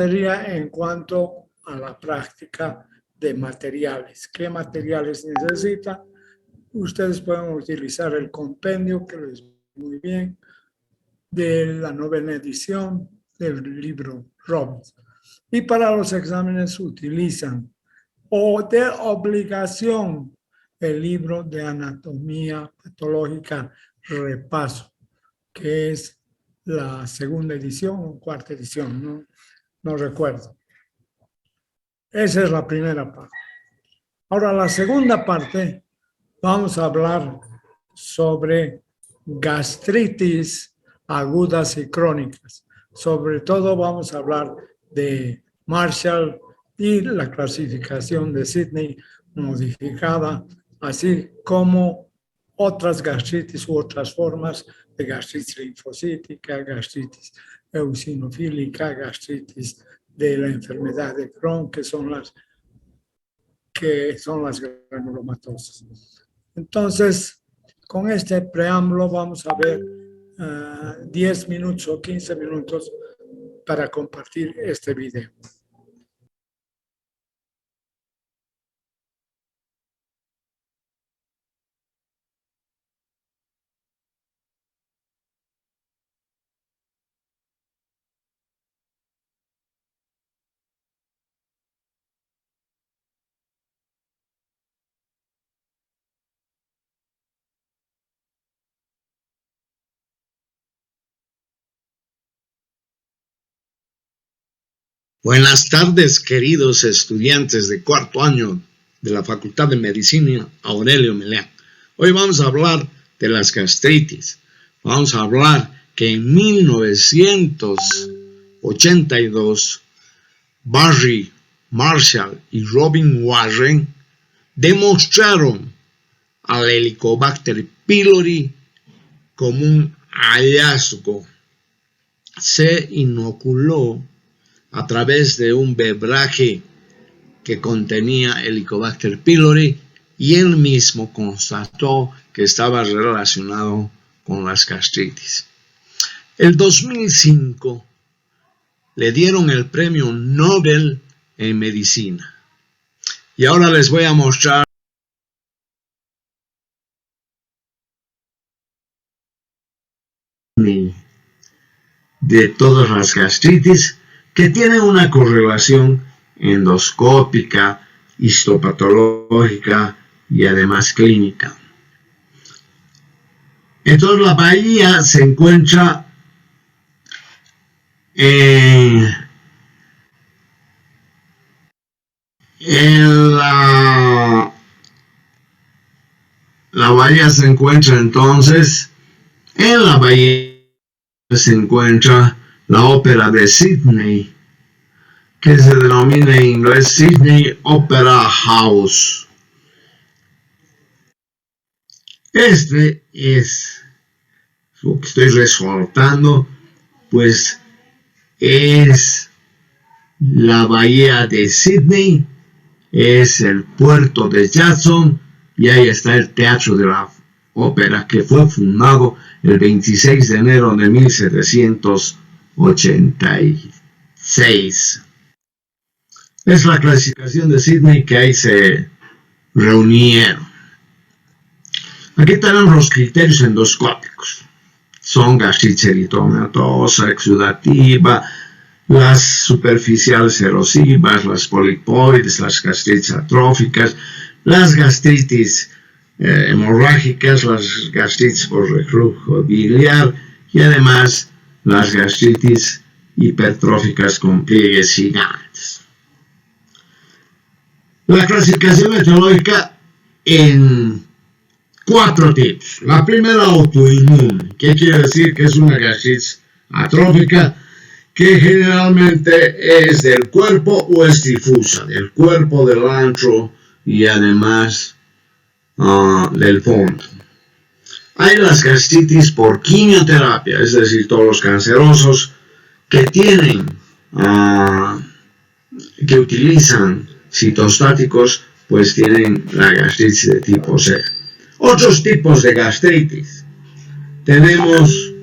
sería en cuanto a la práctica de materiales. ¿Qué materiales necesita? Ustedes pueden utilizar el compendio, que les va muy bien, de la 9ª edición del libro Robbins. Y para los exámenes utilizan o de obligación el libro de anatomía patológica Repaso, que es la 2ª edición o 4ª edición, no recuerdo. Esa es la primera parte. Ahora, la segunda parte, vamos a hablar sobre gastritis agudas y crónicas. Sobre todo vamos a hablar de Marshall y la clasificación de Sidney modificada, así como otras gastritis u otras formas de gastritis linfocítica, gastritis eosinofílica, gastritis de la enfermedad de Crohn, que son las granulomatosas. Entonces, con este preámbulo vamos a ver 10 minutos o 15 minutos para compartir este video. Buenas tardes, queridos estudiantes de 4º año de la Facultad de Medicina Aurelio Meleán. Hoy vamos a hablar de las gastritis. Vamos a hablar que en 1982 Barry, Marshall y Robin Warren demostraron al Helicobacter pylori como un hallazgo. Se inoculó a través de un bebraje que contenía Helicobacter pylori y él mismo constató que estaba relacionado con las gastritis. El 2005 le dieron el premio Nobel en medicina. Y ahora les voy a mostrar de todas las gastritis que tienen una correlación endoscópica, histopatológica y además clínica. Entonces la bahía se encuentra la bahía se encuentra entonces en la bahía se encuentra la ópera de Sidney, que se denomina en inglés Sidney Opera House. Este es lo que estoy resaltando, pues es la bahía de Sidney, es el puerto de Jackson y ahí está el Teatro de la Ópera, que fue fundado el 26 de enero de 1786. Es la clasificación de Sidney que ahí se reunieron. Aquí tenemos los criterios endoscópicos. Son gastritis eritematosa, exudativa, las superficiales erosivas, las polipoides, las gastritis atróficas, las gastritis hemorrágicas, las gastritis por reflujo biliar y además las gastritis hipertróficas con pliegues gigantes. La clasificación etiológica en 4 tipos. La primera, autoinmune, que quiere decir que es una gastritis atrófica que generalmente es del cuerpo o es difusa, del cuerpo, del antro y además del fondo. Hay las gastritis por quimioterapia, es decir, todos los cancerosos que tienen, que utilizan citostáticos, pues tienen la gastritis de tipo C. Otros tipos de gastritis. Tenemos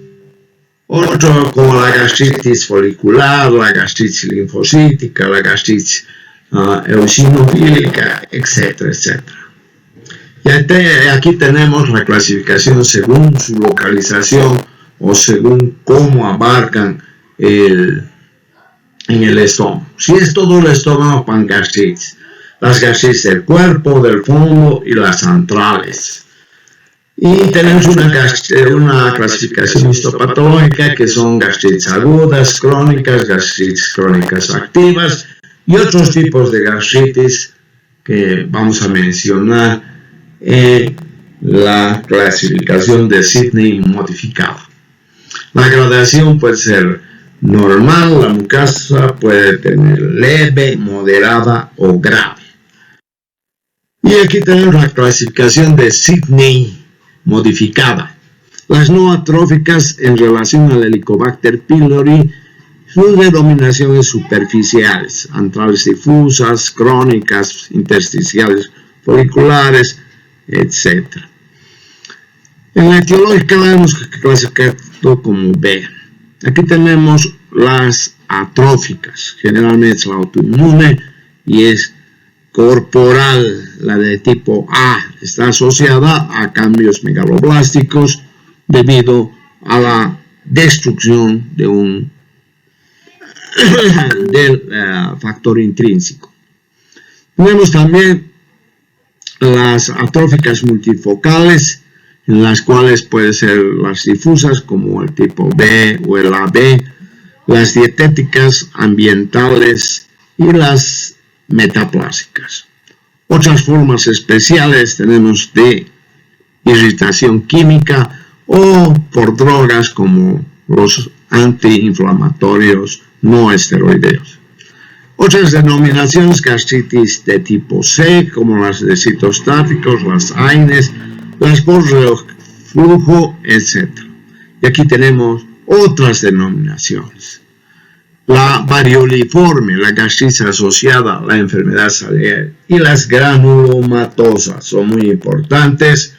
Otro como la gastritis folicular, la gastritis linfocítica, la gastritis eosinofílica, etcétera, etcétera. Y aquí tenemos la clasificación según su localización o según cómo abarcan en el estómago. Si es todo el estómago, pangastritis. Las gastritis del cuerpo, del fondo y las centrales. Y tenemos una clasificación histopatológica que son gastritis agudas, gastritis crónicas activas y otros tipos de gastritis que vamos a mencionar en la clasificación de Sidney modificada. La gradación puede ser normal, la mucosa puede tener leve, moderada o grave. Y aquí tenemos la clasificación de Sidney modificada. Las no atróficas en relación al Helicobacter pylori, su denominación es superficiales, antrales difusas, crónicas, intersticiales foliculares, etc. En la etiológica la hemos clasificado como B. Aquí tenemos las atróficas, generalmente es la autoinmune y es corporal. La de tipo A está asociada a cambios megaloblásticos debido a la destrucción del factor intrínseco. Tenemos también las atróficas multifocales, en las cuales pueden ser las difusas como el tipo B o el AB, las dietéticas, ambientales y las metaplásicas. Otras formas especiales tenemos de irritación química o por drogas como los antiinflamatorios no esteroideos. Otras denominaciones, gastritis de tipo C, como las de citostáticos, las AINES, las por reflujo, etc. Y aquí tenemos otras denominaciones. La varioliforme, la gastritis asociada a la enfermedad saliar y las granulomatosas son muy importantes,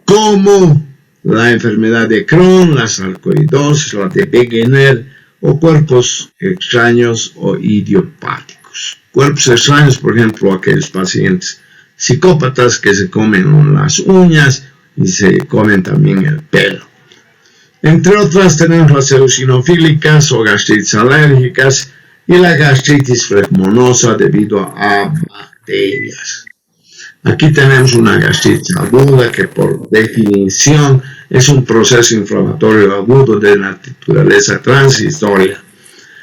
como la enfermedad de Crohn, la sarcoidosis, la de Wegener o cuerpos extraños o idiopáticos. Cuerpos extraños, por ejemplo, aquellos pacientes psicópatas que se comen las uñas y se comen también el pelo. Entre otras tenemos las eosinofílicas o gastritis alérgicas y la gastritis flegmonosa debido a bacterias. Aquí tenemos una gastritis aguda que por definición es un proceso inflamatorio agudo de naturaleza transitoria.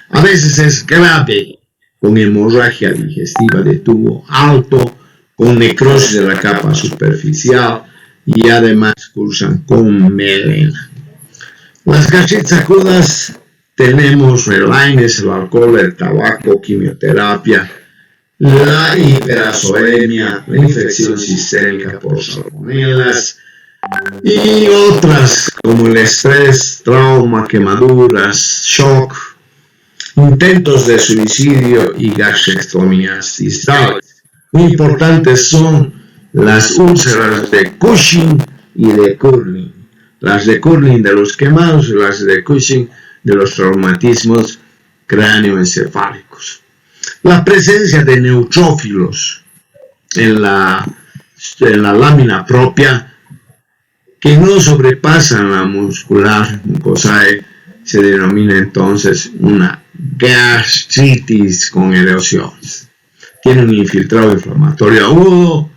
A veces es grave, con hemorragia digestiva de tubo alto, con necrosis de la capa superficial y además cursan con melena. Las gastritis agudas tenemos el AINES, el alcohol, el tabaco, quimioterapia, la hiperazoemia, la infección sistémica por salmonelas y otras como el estrés, trauma, quemaduras, shock, intentos de suicidio y gastrectomías distales. Muy importantes son las úlceras de Cushing y de Curling. Las de Curling de los quemados y las de Cushing de los traumatismos cráneoencefálicos. La presencia de neutrófilos en la lámina propia que no sobrepasan la muscular mucosae se denomina entonces una gastritis con erosiones. Tiene un infiltrado inflamatorio agudo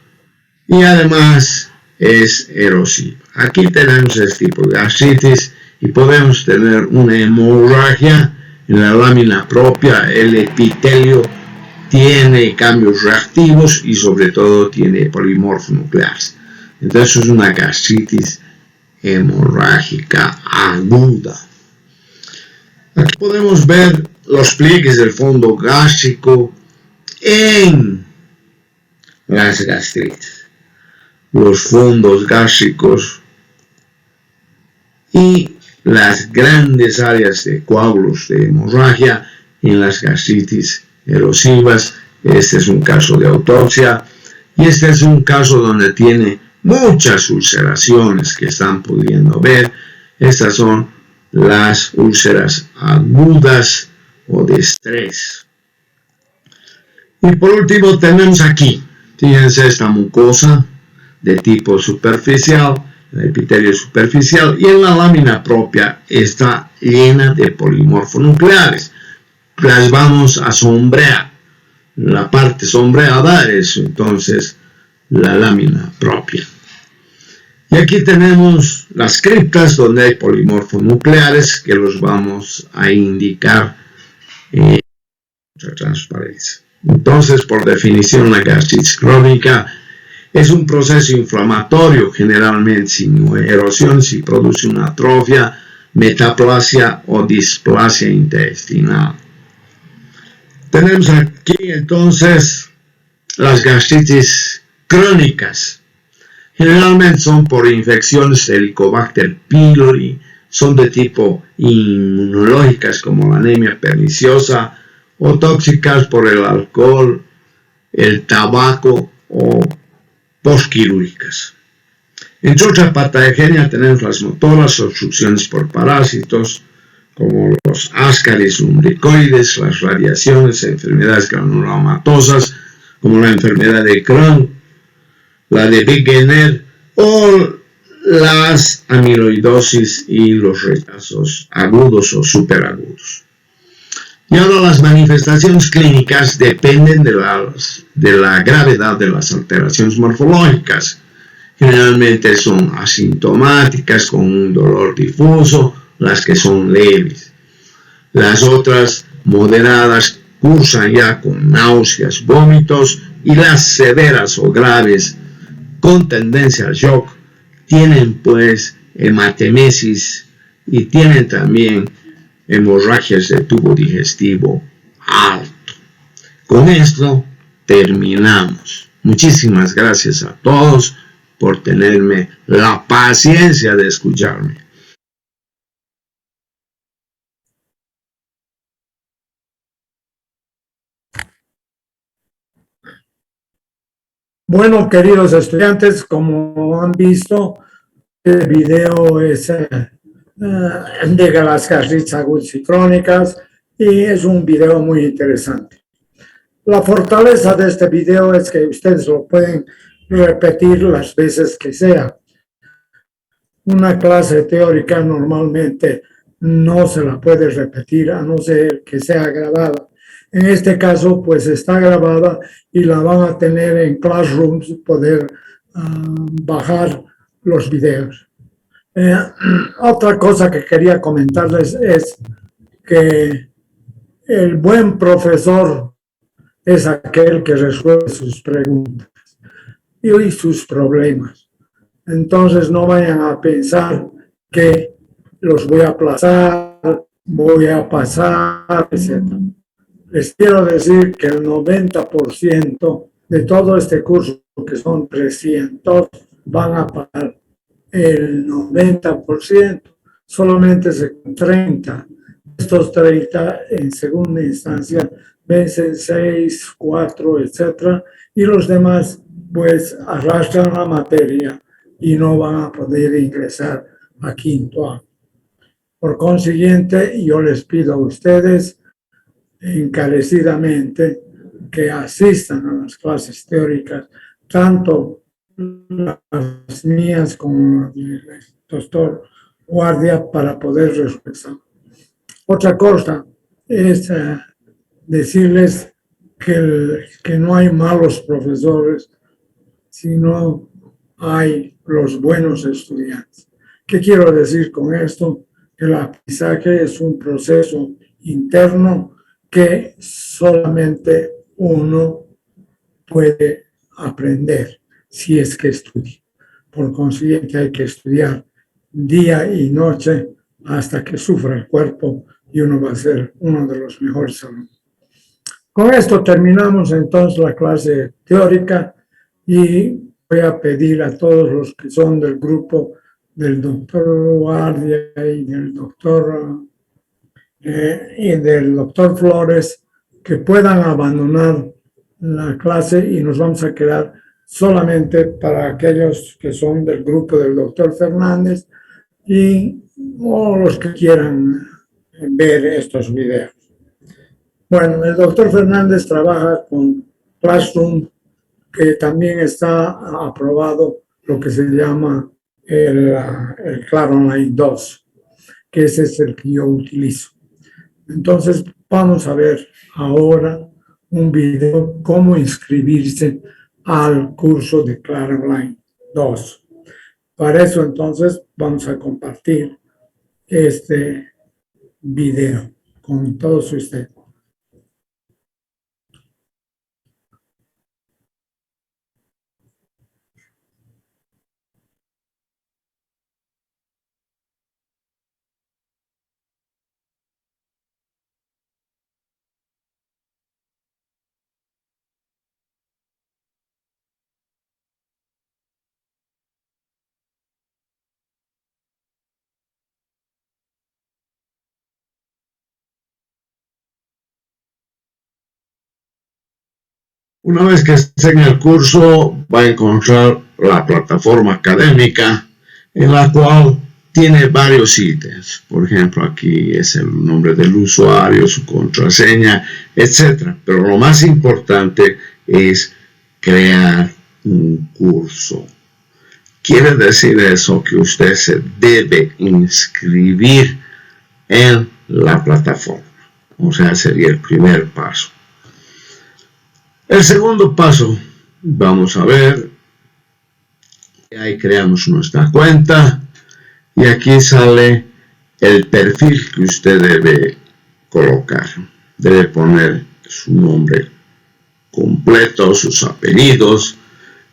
y además es erosiva. Aquí tenemos este tipo de gastritis y podemos tener una hemorragia en la lámina propia. El epitelio tiene cambios reactivos y sobre todo tiene polimorfo nucleares. Entonces es una gastritis hemorrágica aguda. Aquí podemos ver los pliegues del fondo gástrico en las gastritis, los fondos gástricos y las grandes áreas de coágulos de hemorragia en las gastritis erosivas. Este es un caso de autopsia y este es un caso donde tiene muchas ulceraciones que están pudiendo ver. Estas son las úlceras agudas o de estrés. Y por último tenemos aquí, fíjense esta mucosa de tipo superficial, el epitelio superficial, y en la lámina propia está llena de polimorfonucleares. Las vamos a sombrear. La parte sombreada es entonces la lámina propia. Y aquí tenemos las criptas donde hay polimorfonucleares que los vamos a indicar en la transparencia. Entonces, por definición, la gastritis crónica es un proceso inflamatorio generalmente sin erosiones y produce una atrofia, metaplasia o displasia intestinal. Tenemos aquí entonces las gastritis crónicas. Generalmente son por infecciones Helicobacter pylori, son de tipo inmunológicas como la anemia perniciosa o tóxicas por el alcohol, el tabaco o postquirúrgicas. Entre otras patogenias tenemos las motoras, obstrucciones por parásitos, como los ascaris lumbricoides, las radiaciones, enfermedades granulomatosas, como la enfermedad de Crohn, la de Wegener o las amiloidosis y los rechazos agudos o superagudos. Y ahora las manifestaciones clínicas dependen de la gravedad de las alteraciones morfológicas. Generalmente son asintomáticas con un dolor difuso, las que son leves. Las otras moderadas cursan ya con náuseas, vómitos, y las severas o graves con tendencia al shock tienen pues hematemesis y tienen también hemorragias de tubo digestivo alto. Con esto terminamos. Muchísimas gracias a todos por tenerme la paciencia de escucharme. Bueno, queridos estudiantes, como han visto, el video es de las gastritis agudas y crónicas y es un video muy interesante. La fortaleza de este video es que ustedes lo pueden repetir las veces que sea. Una clase teórica normalmente no se la puede repetir a no ser que sea grabada. En este caso, pues está grabada y la van a tener en Classrooms, poder bajar los videos. Otra cosa que quería comentarles es que el buen profesor es aquel que resuelve sus preguntas y sus problemas. Entonces no vayan a pensar que los voy a aplazar, voy a pasar, etc. Les quiero decir que el 90% de todo este curso, que son 300, van a pagar el 90%, solamente 30. Estos 30 en segunda instancia vencen 6, 4, etc. Y los demás pues arrastran la materia y no van a poder ingresar a quinto año. Por consiguiente, yo les pido a ustedes encarecidamente que asistan a las clases teóricas, tanto las mías como las del doctor Guardia, para poder resolver. Otra cosa es decirles que no hay malos profesores, sino hay los buenos estudiantes. ¿Qué quiero decir con esto? Que el aprendizaje es un proceso interno que solamente uno puede aprender si es que estudia. Por consiguiente, hay que estudiar día y noche hasta que sufra el cuerpo y uno va a ser uno de los mejores alumnos. Con esto terminamos entonces la clase teórica y voy a pedir a todos los que son del grupo del doctor Guardia y del doctor Flores que puedan abandonar la clase y nos vamos a quedar solamente para aquellos que son del grupo del doctor Fernández y o los que quieran ver estos videos. Bueno, el doctor Fernández trabaja con Classroom, que también está aprobado lo que se llama el Claro Online 2, que ese es el que yo utilizo. Entonces, vamos a ver ahora un video cómo inscribirse al curso de Claro Online 2. Para eso, entonces, vamos a compartir este video con todos ustedes. Una vez que esté en el curso, va a encontrar la plataforma académica en la cual tiene varios ítems. Por ejemplo, aquí es el nombre del usuario, su contraseña, etc. Pero lo más importante es crear un curso. Quiere decir eso que usted se debe inscribir en la plataforma. O sea, sería el primer paso. El segundo paso, vamos a ver, ahí creamos nuestra cuenta y aquí sale el perfil que usted debe colocar. Debe poner su nombre completo, sus apellidos,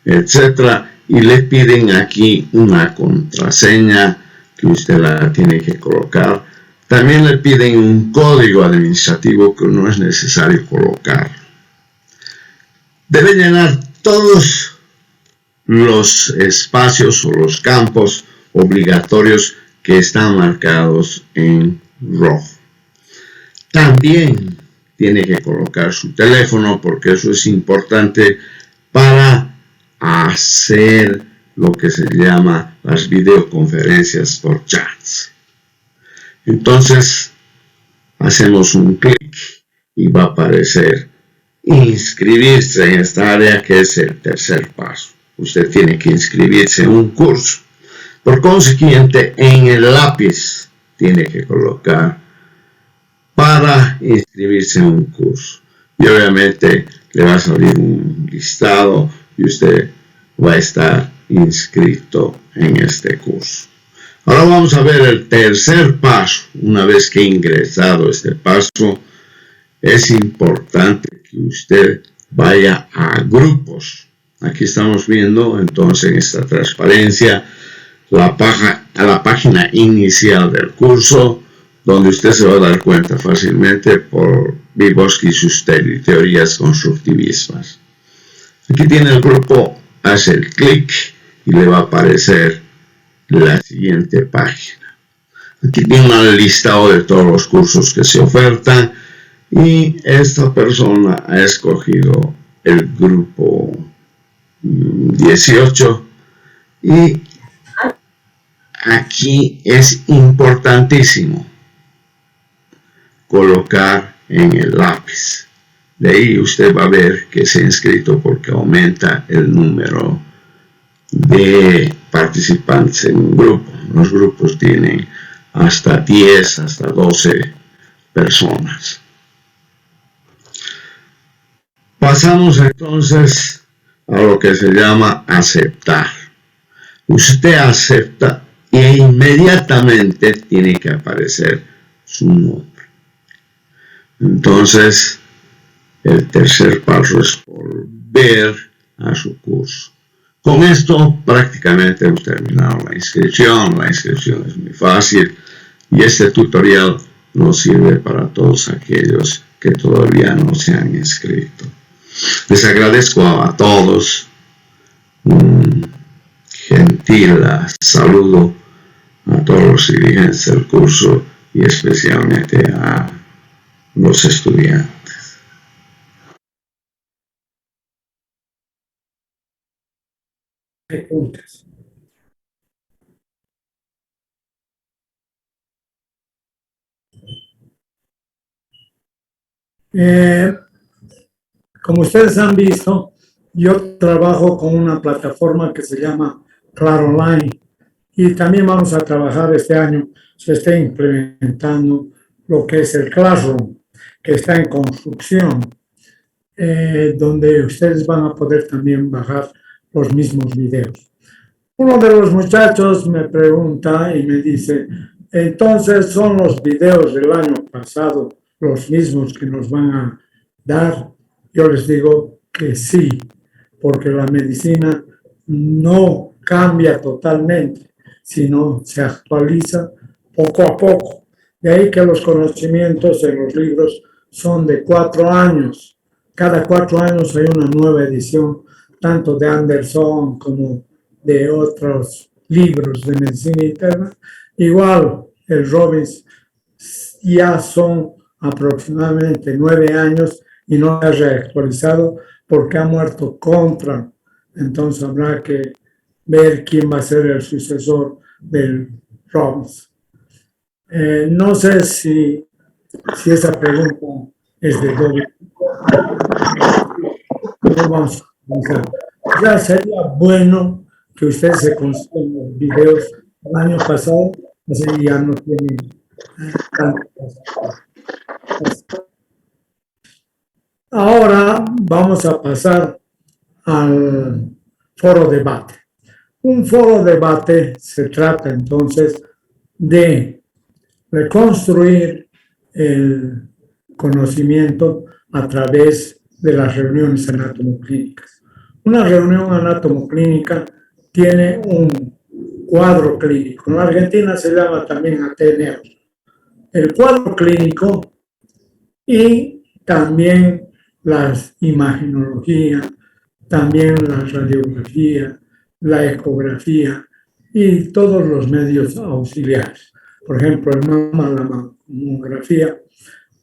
etcétera, y le piden aquí una contraseña que usted la tiene que colocar. También le piden un código administrativo que no es necesario colocar. Debe llenar todos los espacios o los campos obligatorios que están marcados en rojo. También tiene que colocar su teléfono porque eso es importante para hacer lo que se llama las videoconferencias por chats. Entonces hacemos un clic y va a aparecer inscribirse en esta área, que es el tercer paso. Usted tiene que inscribirse en un curso. Por consiguiente, en el lápiz tiene que colocar para inscribirse en un curso. Y obviamente le va a salir un listado y usted va a estar inscrito en este curso. Ahora vamos a ver el tercer paso. Una vez que ha ingresado este paso, es importante que usted vaya a grupos. Aquí estamos viendo entonces en esta transparencia a la página inicial del curso, donde usted se va a dar cuenta fácilmente por Vygotsky y sus teorías constructivistas. Aquí tiene el grupo, hace el clic y le va a aparecer la siguiente página. Aquí tiene un listado de todos los cursos que se ofertan y esta persona ha escogido el grupo 18 y aquí es importantísimo colocar en el lápiz. De ahí usted va a ver que se ha inscrito porque aumenta el número de participantes en un grupo. Los grupos tienen hasta 10, hasta 12 personas. Pasamos entonces a lo que se llama aceptar. Usted acepta e inmediatamente tiene que aparecer su nombre. Entonces, el tercer paso es volver a su curso. Con esto prácticamente hemos terminado la inscripción. La inscripción es muy fácil y este tutorial nos sirve para todos aquellos que todavía no se han inscrito. Les agradezco a todos un gentil saludo a todos los dirigentes del curso y especialmente a los estudiantes. Preguntas. Eh, Como ustedes han visto, yo trabajo con una plataforma que se llama Claro Online y también vamos a trabajar este año, se está implementando lo que es el Classroom, que está en construcción, donde ustedes van a poder también bajar los mismos videos. Uno de los muchachos me pregunta y me dice, entonces son los videos del año pasado los mismos que nos van a dar. Yo les digo que sí, porque la medicina no cambia totalmente, sino se actualiza poco a poco. De ahí que los conocimientos en los libros son de 4 años. Cada 4 años hay una nueva edición, tanto de Anderson como de otros libros de medicina interna. Igual, el Robbins ya son aproximadamente 9 años y no ha reactualizado porque ha muerto contra. Entonces habrá que ver quién va a ser el sucesor del Robbins. No sé si esa pregunta es de doble. No vamos a comenzar. Ya sería bueno que ustedes se consigan los videos del año pasado, así ya no tienen tantas. Ahora vamos a pasar al foro debate. Un foro debate se trata entonces de reconstruir el conocimiento a través de las reuniones anatomoclínicas. Una reunión anatomoclínica tiene un cuadro clínico. En la Argentina se llama también Ateneo. El cuadro clínico y también las imagenología, también la radiografía, la ecografía y todos los medios auxiliares. Por ejemplo, el mama, la mamografía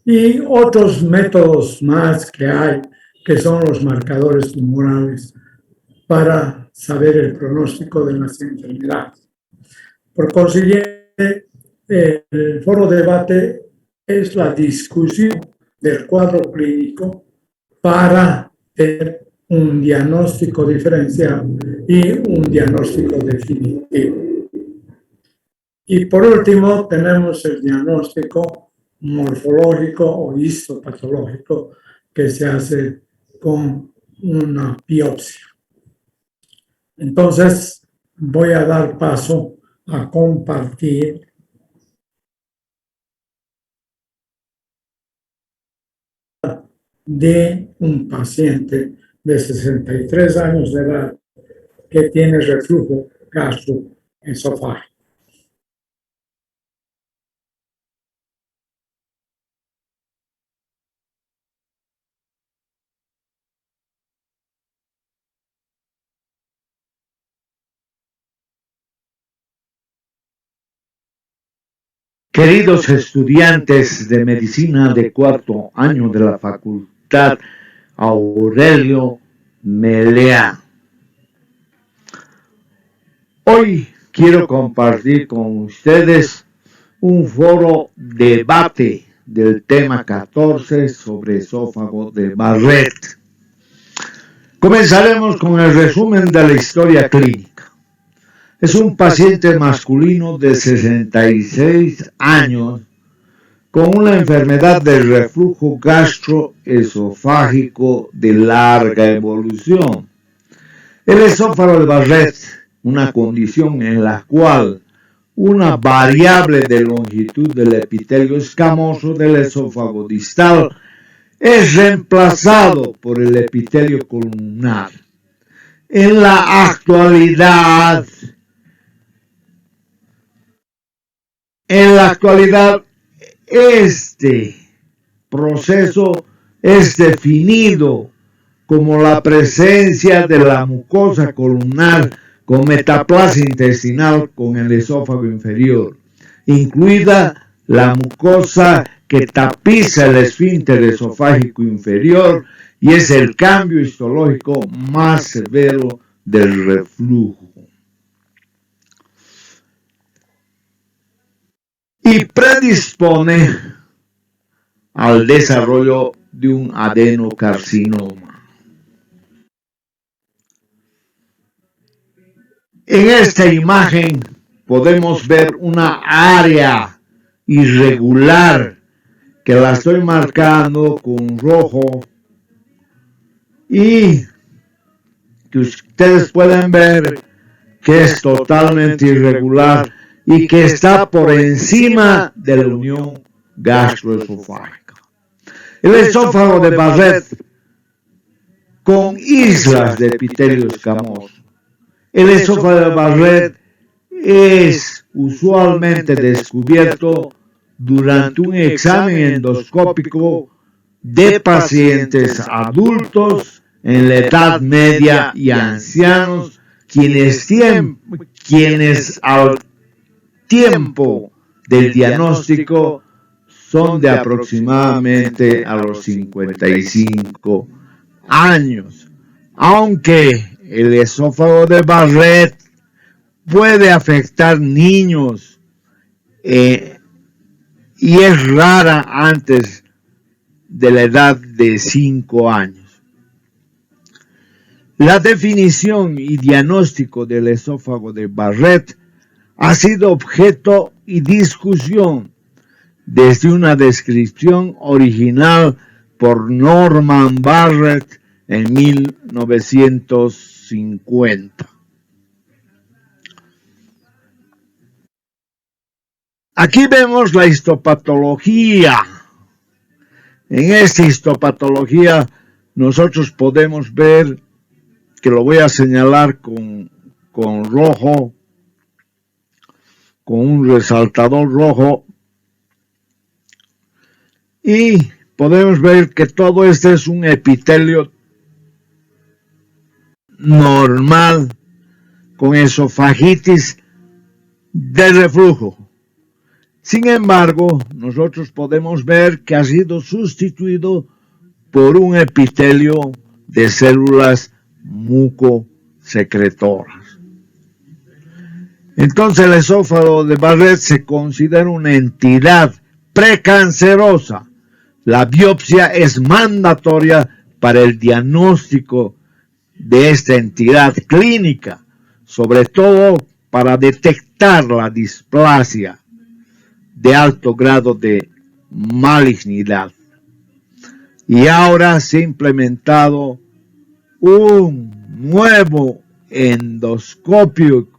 y otros métodos más que hay, que son los marcadores tumorales para saber el pronóstico de las enfermedades. Por consiguiente, el foro de debate es la discusión del cuadro clínico para tener un diagnóstico diferencial y un diagnóstico definitivo. Y por último, tenemos el diagnóstico morfológico o histopatológico que se hace con una biopsia. Entonces, voy a dar paso a compartir de un paciente de 63 años de edad que tiene reflujo gastroesofágico. Queridos estudiantes de medicina de cuarto año de la Facultad Aurelio Meleán, hoy quiero compartir con ustedes un foro debate del tema 14 sobre esófago de Barrett. Comenzaremos con el resumen de la historia clínica. Es un paciente masculino de 66 años con una enfermedad del reflujo gastroesofágico de larga evolución. El esófago de Barrett, una condición en la cual una variable de longitud del epitelio escamoso del esófago distal es reemplazado por el epitelio columnar. En la actualidad, este proceso es definido como la presencia de la mucosa columnar con metaplasia intestinal con el esófago inferior, incluida la mucosa que tapiza el esfínter esofágico inferior y es el cambio histológico más severo del reflujo. Y predispone al desarrollo de un adenocarcinoma. En esta imagen podemos ver una área irregular que la estoy marcando con rojo y que ustedes pueden ver que es totalmente irregular y que está por encima de la unión gastroesofágica. El esófago de Barrett con islas de epitelio escamoso. El esófago de Barrett es usualmente descubierto durante un examen endoscópico de pacientes adultos en la edad media y ancianos, quienes al tiempo del diagnóstico son de aproximadamente a los 55 años. Aunque el esófago de Barrett puede afectar niños y es rara antes de la edad de 5 años. La definición y diagnóstico del esófago de Barrett ha sido objeto y discusión desde una descripción original por Norman Barrett en 1950. Aquí vemos la histopatología. En esta histopatología nosotros podemos ver, que lo voy a señalar con rojo, con un resaltador rojo, y podemos ver que todo este es un epitelio normal con esofagitis de reflujo. Sin embargo, nosotros podemos ver que ha sido sustituido por un epitelio de células mucosecretoras. Entonces el esófago de Barrett se considera una entidad precancerosa. La biopsia es mandatoria para el diagnóstico de esta entidad clínica, sobre todo para detectar la displasia de alto grado de malignidad. Y ahora se ha implementado un nuevo endoscopio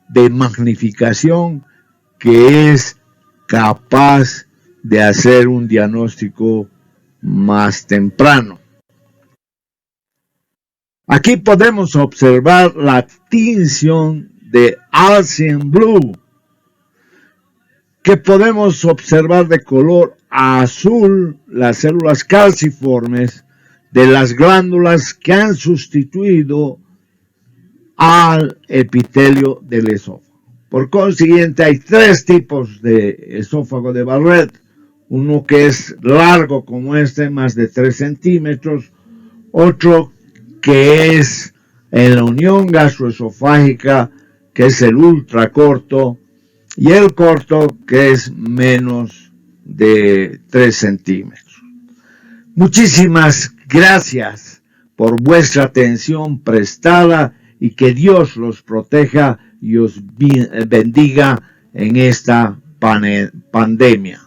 de magnificación que es capaz de hacer un diagnóstico más temprano. Aquí podemos observar la tinción de Alcyon Blue, que podemos observar de color azul las células calciformes de las glándulas que han sustituido al epitelio del esófago. Por consiguiente, hay 3 tipos de esófago de Barrett. Uno que es largo como este, más de 3 centímetros. Otro que es en la unión gastroesofágica, que es el ultracorto. Y el corto, que es menos de 3 centímetros. Muchísimas gracias por vuestra atención prestada y que Dios los proteja y os bendiga en esta pandemia.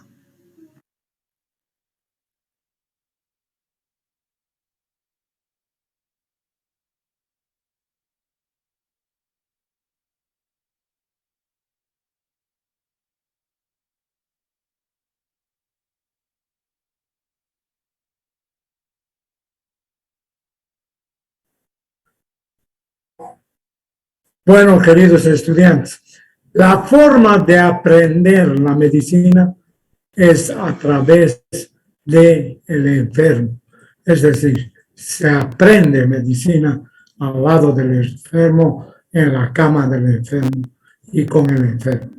Bueno, queridos estudiantes, la forma de aprender la medicina es a través del enfermo. Es decir, se aprende medicina al lado del enfermo, en la cama del enfermo y con el enfermo.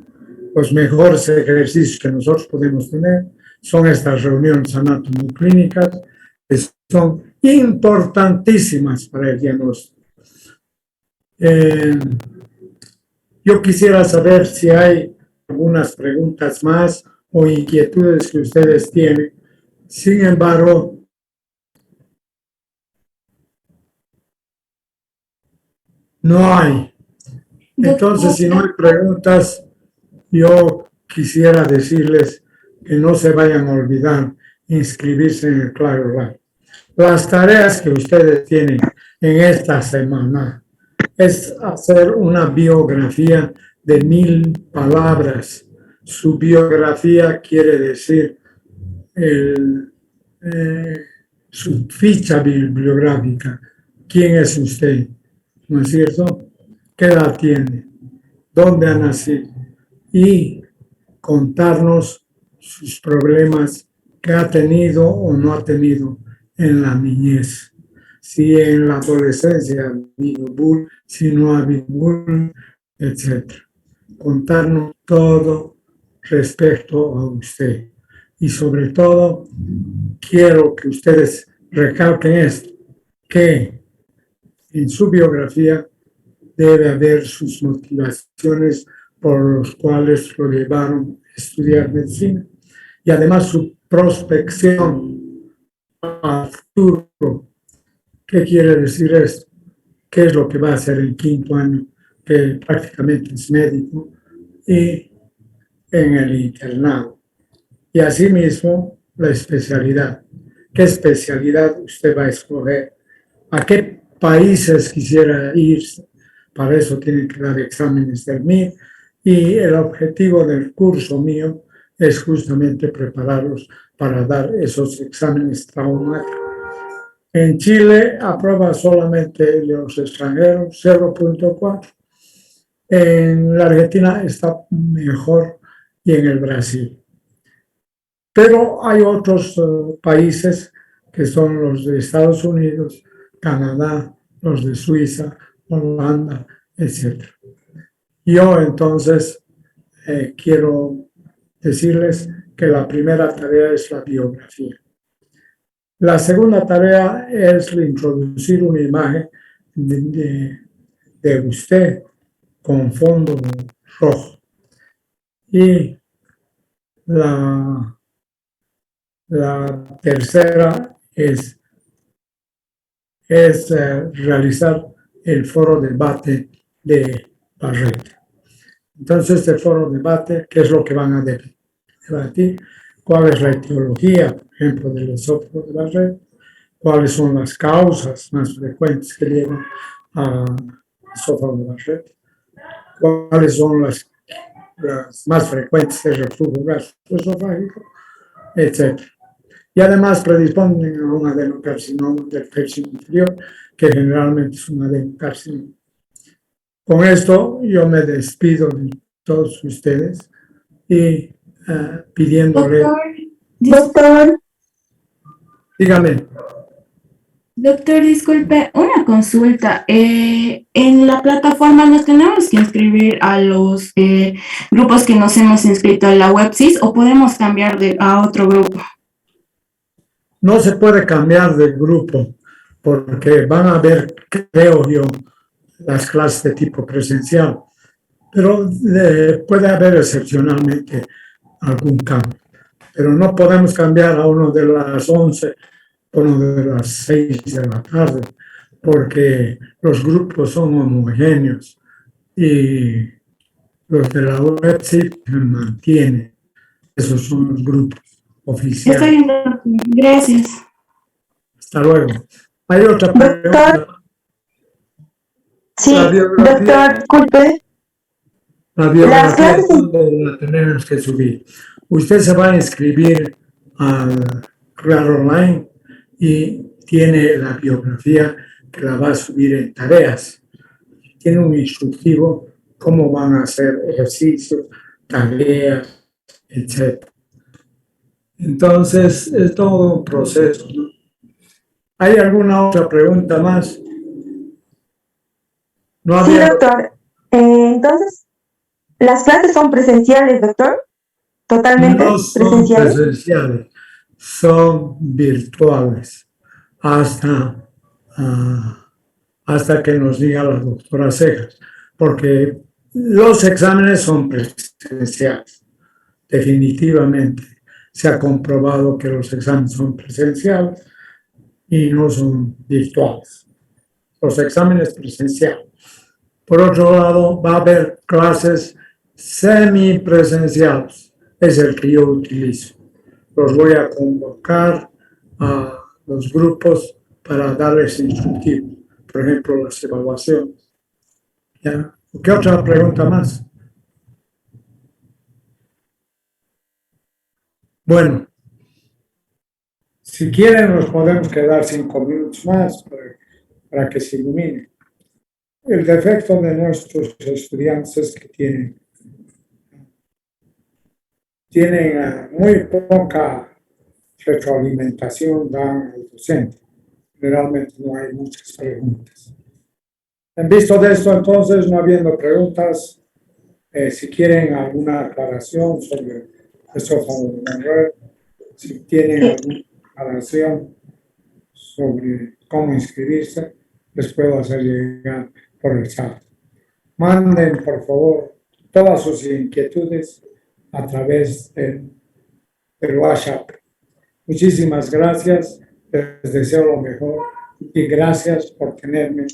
Los mejores ejercicios que nosotros podemos tener son estas reuniones anatomoclínicas, que son importantísimas para el diagnóstico. Yo quisiera saber si hay algunas preguntas más o inquietudes que ustedes tienen. Sin embargo, No hay. Entonces, si no hay preguntas, yo quisiera decirles que no se vayan a olvidar inscribirse en el Claro Live. Las tareas que ustedes tienen en esta semana es hacer una biografía de 1000 palabras. Su biografía quiere decir su ficha bibliográfica. ¿Quién es usted? ¿No es cierto? ¿Qué edad tiene? ¿Dónde ha nacido? Y contarnos sus problemas que ha tenido o no ha tenido en la niñez. Si en la adolescencia ha habido bullying, si no ha habido bullying, etc. Contarnos todo respecto a usted. Y sobre todo, quiero que ustedes recalquen esto, que en su biografía debe haber sus motivaciones por las cuales lo llevaron a estudiar medicina y además su prospección al futuro. ¿Qué quiere decir esto? ¿Qué es lo que va a hacer en quinto año, que prácticamente es médico, y en el internado? Y asimismo, la especialidad. ¿Qué especialidad usted va a escoger? ¿A qué países quisiera ir? Para eso tienen que dar exámenes del MIR y el objetivo del curso mío es justamente prepararlos para dar esos exámenes traumáticos. En Chile aprueba solamente los extranjeros, 0.4. En la Argentina está mejor y en el Brasil. Pero hay otros países que son los de Estados Unidos, Canadá, los de Suiza, Holanda, etc. Yo entonces quiero decirles que la primera tarea es la biografía. La segunda tarea es introducir una imagen de usted con fondo rojo. Y la tercera es realizar el foro debate de Barrett. Entonces, este foro debate, ¿qué es lo que van a debatir? ¿Cuál es la etiología, por ejemplo, del esófago de Barrett? ¿Cuáles son las causas más frecuentes que llevan al esófago de Barrett? ¿Cuáles son las más frecuentes de reflujo gastroesofágico? Etcétera. Y además predisponen a un adenocarcinoma del tercio inferior, que generalmente es un adenocarcinoma. Con esto yo me despido de todos ustedes y pidiéndole... Doctor, Dígame. doctor, disculpe, una consulta. En la plataforma nos tenemos que inscribir a los grupos que nos hemos inscrito en la WebSys o podemos cambiar a otro grupo. No se puede cambiar de grupo porque van a haber, creo yo, las clases de tipo presencial, pero puede haber excepcionalmente algún cambio. Pero no podemos cambiar a uno de las 11, uno de las 6 de la tarde, porque los grupos son homogéneos y los de la web sí se mantienen. Esos son los grupos oficiales. Está bien, doctor. Gracias. Hasta luego. Hay otra pregunta. Doctor. Sí, La biografía. doctor, disculpe. La biografía la tenemos que subir. Usted se va a inscribir al Claro Online y tiene la biografía que la va a subir en tareas. Tiene un instructivo cómo van a hacer ejercicios, tareas, etc. Entonces, es todo un proceso, ¿no? ¿Hay alguna otra pregunta más? No Sí, había... doctor. Entonces, ¿las clases son presenciales, doctor? ¿Totalmente No son presenciales? presenciales, son virtuales hasta que nos diga la doctora Cejas, porque los exámenes son presenciales, definitivamente. Se ha comprobado que los exámenes son presenciales y no son virtuales. Los exámenes presenciales. Por otro lado, va a haber clases semipresenciales, es el que yo utilizo. Los voy a convocar a los grupos para darles instructivos, por ejemplo, las evaluaciones. ¿Ya? ¿Qué otra pregunta más? Bueno, si quieren nos podemos quedar 5 minutos más para que se ilumine. El defecto de nuestros estudiantes es que tienen muy poca retroalimentación dan al docente. Generalmente no hay muchas preguntas. En vista de esto, entonces, no habiendo preguntas, si quieren alguna aclaración sobre esto, si tienen alguna aclaración sobre cómo inscribirse, les puedo hacer llegar por el chat. Manden, por favor, todas sus inquietudes a través del WhatsApp. Muchísimas gracias, les deseo lo mejor y gracias por tenerme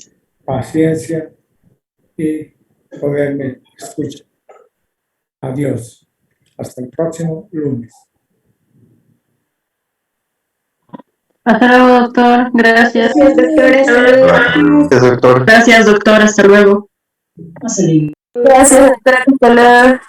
paciencia y poderme escuchar. Adiós. Hasta el próximo lunes. Hasta luego, doctor. Gracias. Gracias, doctores. Gracias, doctor. Gracias, doctor. Hasta luego. Gracias, doctora. Hasta luego.